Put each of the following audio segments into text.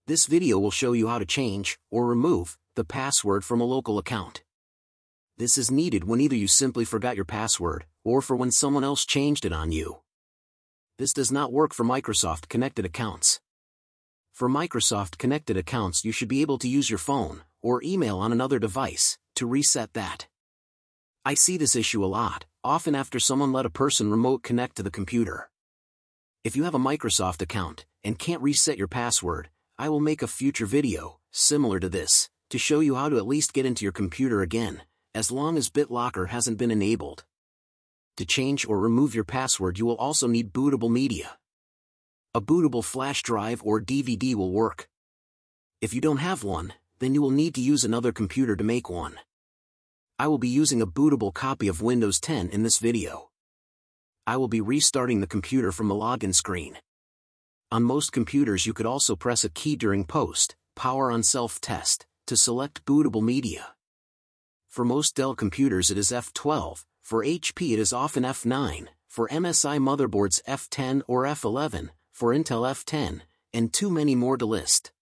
This video will show you how to change, or remove, the password from a local account. This is needed when either you simply forgot your password, or for when someone else changed it on you. This does not work for Microsoft connected accounts. For Microsoft connected accounts, you should be able to use your phone, or email on another device, to reset that. I see this issue a lot, often after someone let a person remote connect to the computer. If you have a Microsoft account, and can't reset your password, I will make a future video, similar to this, to show you how to at least get into your computer again, as long as BitLocker hasn't been enabled. To change or remove your password, you will also need bootable media. A bootable flash drive or DVD will work. If you don't have one, then you will need to use another computer to make one. I will be using a bootable copy of Windows 10 in this video. I will be restarting the computer from the login screen. On most computers, you could also press a key during power on self-test, to select bootable media. For most Dell computers it is F12, for HP it is often F9, for MSI motherboards F10 or F11, for Intel F10, and too many more to list.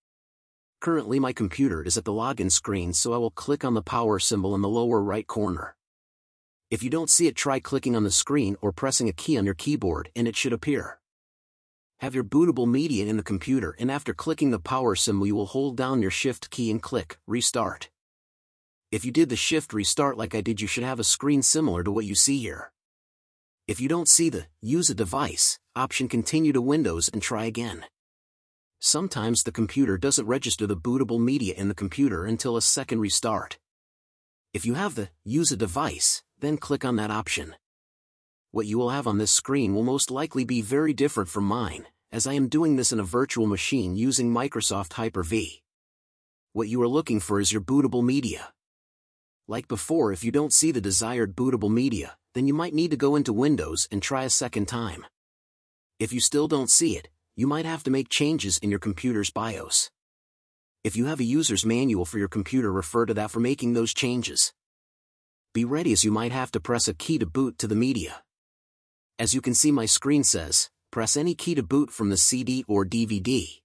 Currently my computer is at the login screen, so I will click on the power symbol in the lower right corner. If you don't see it, try clicking on the screen or pressing a key on your keyboard and it should appear. Have your bootable media in the computer, and after clicking the power symbol you will hold down your shift key and click Restart. If you did the shift restart like I did, you should have a screen similar to what you see here. If you don't see the Use a device option, continue to Windows and try again. Sometimes the computer doesn't register the bootable media in the computer until a second restart. If you have the Use a device, then click on that option. What you will have on this screen will most likely be very different from mine, as I am doing this in a virtual machine using Microsoft Hyper-V. What you are looking for is your bootable media. Like before, if you don't see the desired bootable media, then you might need to go into Windows and try a second time. If you still don't see it, you might have to make changes in your computer's BIOS. If you have a user's manual for your computer, refer to that for making those changes. Be ready, as you might have to press a key to boot to the media. As you can see, my screen says, press any key to boot from the CD or DVD.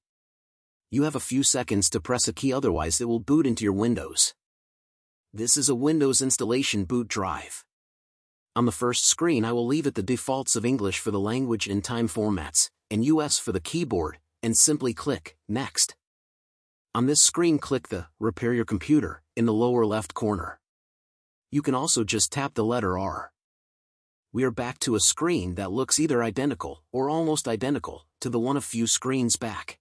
You have a few seconds to press a key, otherwise it will boot into your Windows. This is a Windows installation boot drive. On the first screen I will leave it the defaults of English for the language and time formats, and US for the keyboard, and simply click Next. On this screen, click the Repair Your Computer in the lower left corner. You can also just tap the letter R. We are back to a screen that looks either identical or almost identical to the one a few screens back.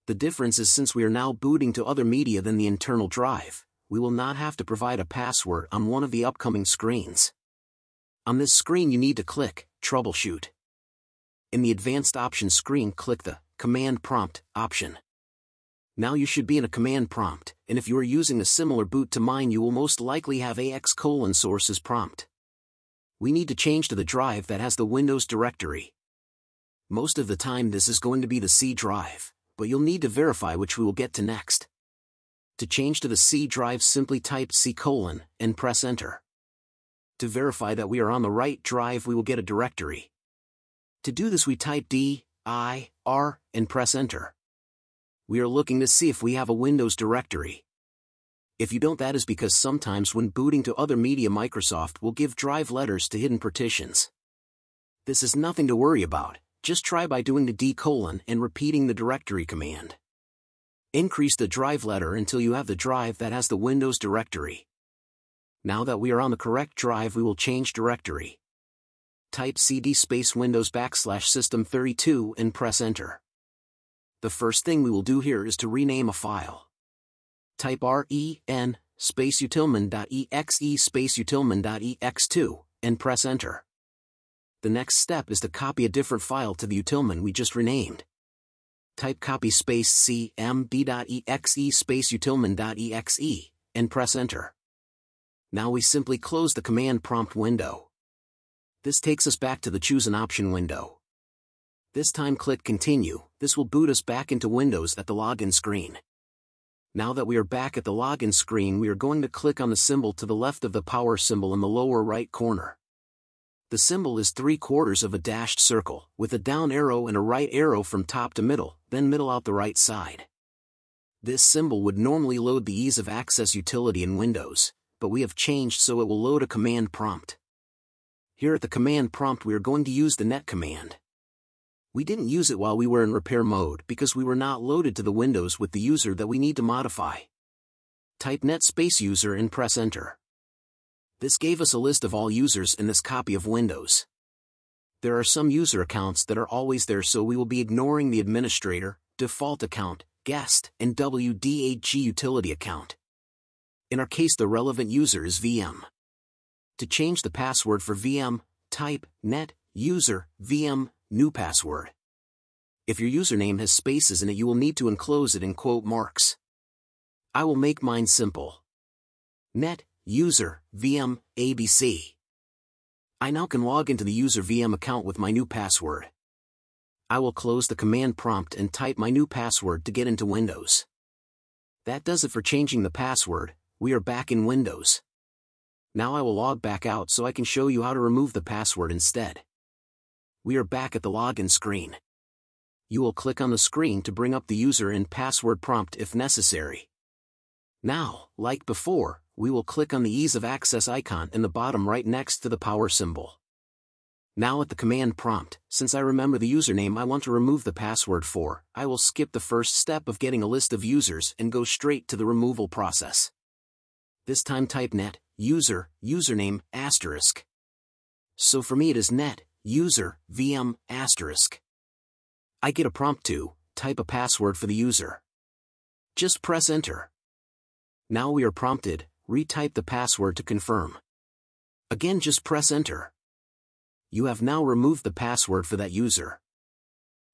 The difference is, since we are now booting to other media than the internal drive, we will not have to provide a password on one of the upcoming screens. On this screen you need to click Troubleshoot. In the Advanced Options screen, click the Command Prompt option. Now you should be in a command prompt, and if you are using a similar boot to mine, you will most likely have AX:sources prompt. We need to change to the drive that has the Windows directory. Most of the time this is going to be the C drive, but you'll need to verify, which we will get to next. To change to the C drive, simply type C: and press Enter. To verify that we are on the right drive, we will get a directory. To do this, we type dir and press Enter. We are looking to see if we have a Windows directory. If you don't, that is because sometimes when booting to other media, Microsoft will give drive letters to hidden partitions. This is nothing to worry about, just try by doing the D: and repeating the directory command. Increase the drive letter until you have the drive that has the Windows directory. Now that we are on the correct drive, we will change directory. Type cd /Windows /System32 and press Enter. The first thing we will do here is to rename a file. Type ren Utilman.exe Utilman.exe2 and press Enter. The next step is to copy a different file to the Utilman we just renamed. Type copy cmd.exe Utilman.exe and press Enter. Now we simply close the command prompt window. This takes us back to the Choose an Option window. This time click Continue. This will boot us back into Windows at the login screen. Now that we are back at the login screen, we are going to click on the symbol to the left of the power symbol in the lower right corner. The symbol is 3/4 of a dashed circle, with a down arrow and a right arrow from top to middle, then middle out the right side. This symbol would normally load the ease of access utility in Windows, but we have changed so it will load a command prompt. Here at the command prompt we are going to use the net command. We didn't use it while we were in repair mode because we were not loaded to the windows with the user that we need to modify. Type net space user and press enter. This gave us a list of all users in this copy of Windows. There are some user accounts that are always there, so we will be ignoring the administrator, default account, guest, and .exe utility account. In our case the relevant user is VM. To change the password for VM, type net user VM new password. If your username has spaces in it you will need to enclose it in quote marks. I will make mine simple. Net user VM ABC. I now can log into the user VM account with my new password. I will close the command prompt and type my new password to get into Windows. That does it for changing the password. We are back in Windows. Now I will log back out so I can show you how to remove the password instead. We are back at the login screen. You will click on the screen to bring up the user and password prompt if necessary. Now, like before, we will click on the ease of access icon in the bottom right next to the power symbol. Now at the command prompt, since I remember the username I want to remove the password for, I will skip the first step of getting a list of users and go straight to the removal process. This time type net user username asterisk. So for me it is net user VM asterisk. I get a prompt to type a password for the user. Just press enter. Now we are prompted, retype the password to confirm. Again just press enter. You have now removed the password for that user.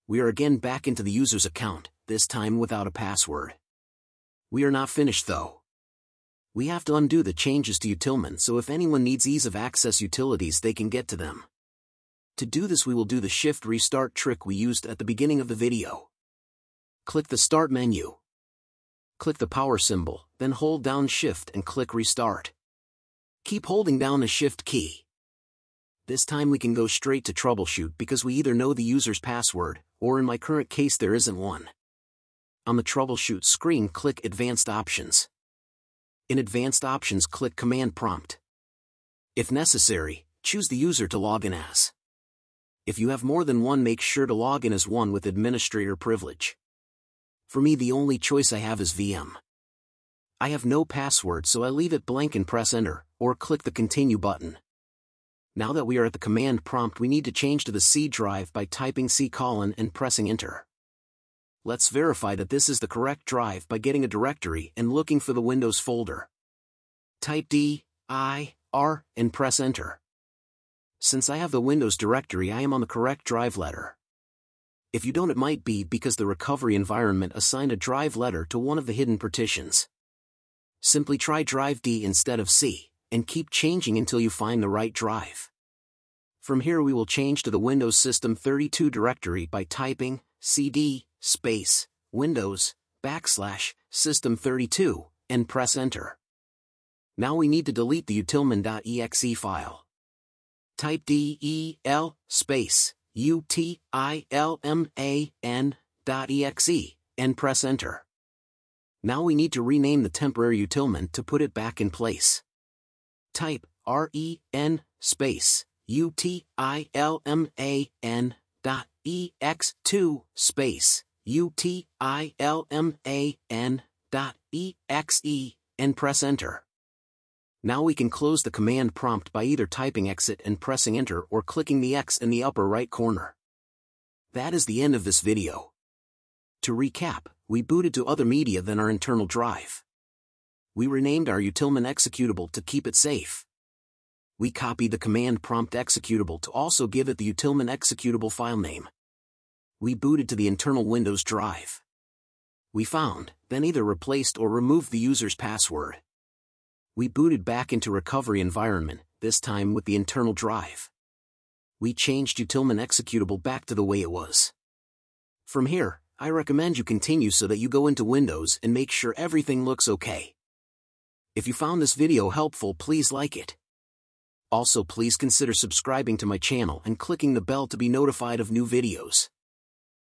We are again back into the user's account, this time without a password. We are not finished though. We have to undo the changes to Utilman, so if anyone needs ease of access utilities they can get to them. To do this we will do the shift restart trick we used at the beginning of the video. Click the start menu. Click the power symbol, then hold down shift and click restart. Keep holding down the shift key. This time we can go straight to Troubleshoot because we either know the user's password, or in my current case there isn't one. On the Troubleshoot screen click Advanced Options. In Advanced Options click Command Prompt. If necessary, choose the user to log in as. If you have more than one make sure to log in as one with administrator privilege. For me the only choice I have is VM. I have no password so I leave it blank and press enter, or click the Continue button. Now that we are at the command prompt we need to change to the C drive by typing C: and pressing enter. Let's verify that this is the correct drive by getting a directory and looking for the Windows folder. Type dir and press enter. Since I have the Windows directory I am on the correct drive letter. If you don't it might be because the recovery environment assigned a drive letter to one of the hidden partitions. Simply try drive D instead of C, and keep changing until you find the right drive. From here we will change to the Windows System 32 directory by typing cd space Windows \System 32 and press enter. Now we need to delete the Utilman.exe file. Type del space utilman.exe and press enter. Now we need to rename the temporary Utilman to put it back in place. Type ren space utilman.ex2 space utilman.exe and press enter. Now we can close the command prompt by either typing exit and pressing enter or clicking the X in the upper right corner. That is the end of this video. To recap, we booted to other media than our internal drive. We renamed our Utilman executable to keep it safe. We copied the command prompt executable to also give it the Utilman executable file name. We booted to the internal Windows drive. We found, then either replaced or removed the user's password. We booted back into recovery environment, this time with the internal drive. We changed Utilman executable back to the way it was. From here, I recommend you continue so that you go into Windows and make sure everything looks okay. If you found this video helpful, please like it. Also please consider subscribing to my channel and clicking the bell to be notified of new videos.